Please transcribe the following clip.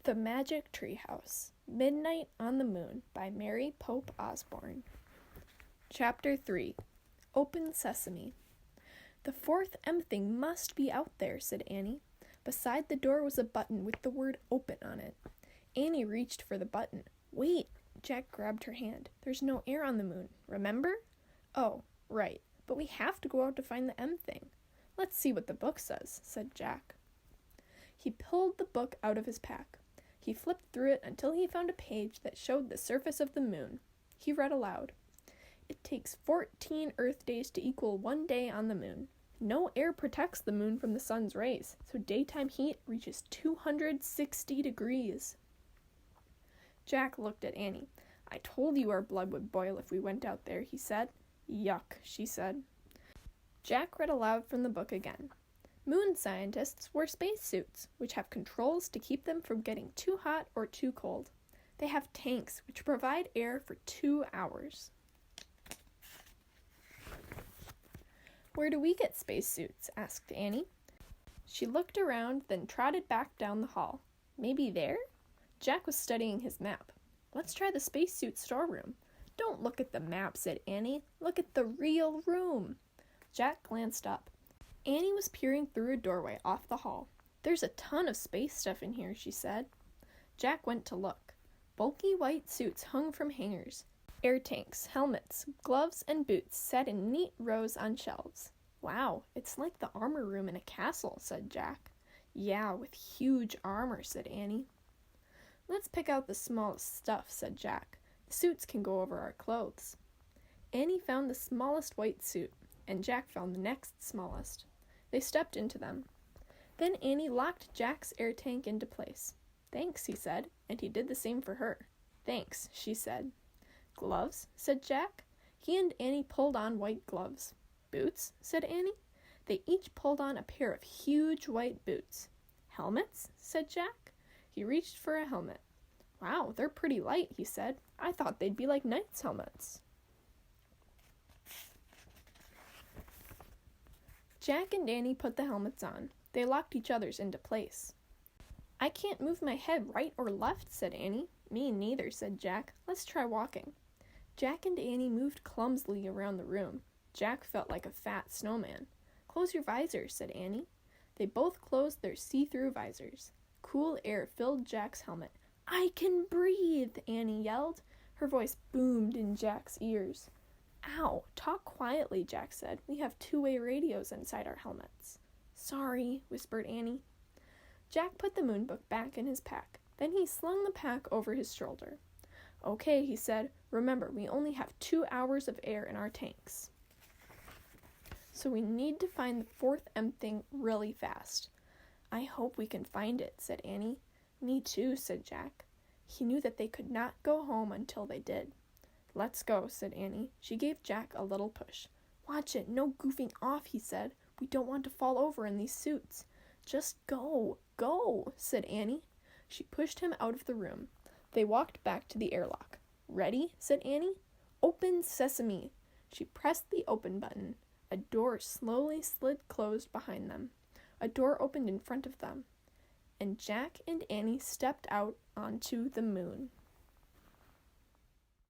The Magic Treehouse, Midnight on the Moon by Mary Pope Osborne. Chapter 3. Open Sesame. The fourth M thing must be out there, said Annie. Beside the door was a button with the word open on it. Annie reached for the button. Wait! Jack grabbed her hand. There's no air on the moon, remember? Oh, right, but we have to go out to find the M thing. Let's see what the book says, said Jack. He pulled the book out of his pack. He flipped through it until he found a page that showed the surface of the moon. He read aloud. It takes 14 Earth days to equal 1 day on the moon. No air protects the moon from the sun's rays, so daytime heat reaches 260 degrees. Jack looked at Annie. I told you our blood would boil if we went out there, he said. Yuck, she said. Jack read aloud from the book again. Moon scientists wear spacesuits, which have controls to keep them from getting too hot or too cold. They have tanks, which provide air for 2 hours. Where do we get spacesuits? Asked Annie. She looked around, then trotted back down the hall. Maybe there? Jack was studying his map. Let's try the spacesuit storeroom. Don't look at the map, said Annie. Look at the real room. Jack glanced up. Annie was peering through a doorway off the hall. There's a ton of space stuff in here, she said. Jack went to look. Bulky white suits hung from hangers. Air tanks, helmets, gloves, and boots sat in neat rows on shelves. Wow, it's like the armor room in a castle, said Jack. Yeah, with huge armor, said Annie. Let's pick out the smallest stuff, said Jack. The suits can go over our clothes. Annie found the smallest white suit, and Jack found the next smallest. They stepped into them. Then Annie locked Jack's air tank into place. Thanks, he said, and he did the same for her. Thanks, she said. Gloves, said Jack. He and Annie pulled on white gloves. Boots, said Annie. They each pulled on a pair of huge white boots. Helmets, said Jack. He reached for a helmet. Wow, they're pretty light, he said. I thought they'd be like knights' helmets. Jack and Annie put the helmets on. They locked each other's into place. I can't move my head right or left, said Annie. Me neither, said Jack. Let's try walking. Jack and Annie moved clumsily around the room. Jack felt like a fat snowman. Close your visors, said Annie. They both closed their see-through visors. Cool air filled Jack's helmet. I can breathe, Annie yelled. Her voice boomed in Jack's ears. Ow, talk quietly, Jack said. We have two-way radios inside our helmets. Sorry, whispered Annie. Jack put the moon book back in his pack. Then he slung the pack over his shoulder. Okay, he said. Remember, we only have 2 hours of air in our tanks. So we need to find the fourth M thing really fast. I hope we can find it, said Annie. Me too, said Jack. He knew that they could not go home until they did. Let's go, said Annie. She gave Jack a little push. Watch it, no goofing off, he said. We don't want to fall over in these suits. Just go, said Annie. She pushed him out of the room. They walked back to the airlock. Ready, said Annie. Open sesame. She pressed the open button. A door slowly slid closed behind them. A door opened in front of them, and Jack and Annie stepped out onto the moon.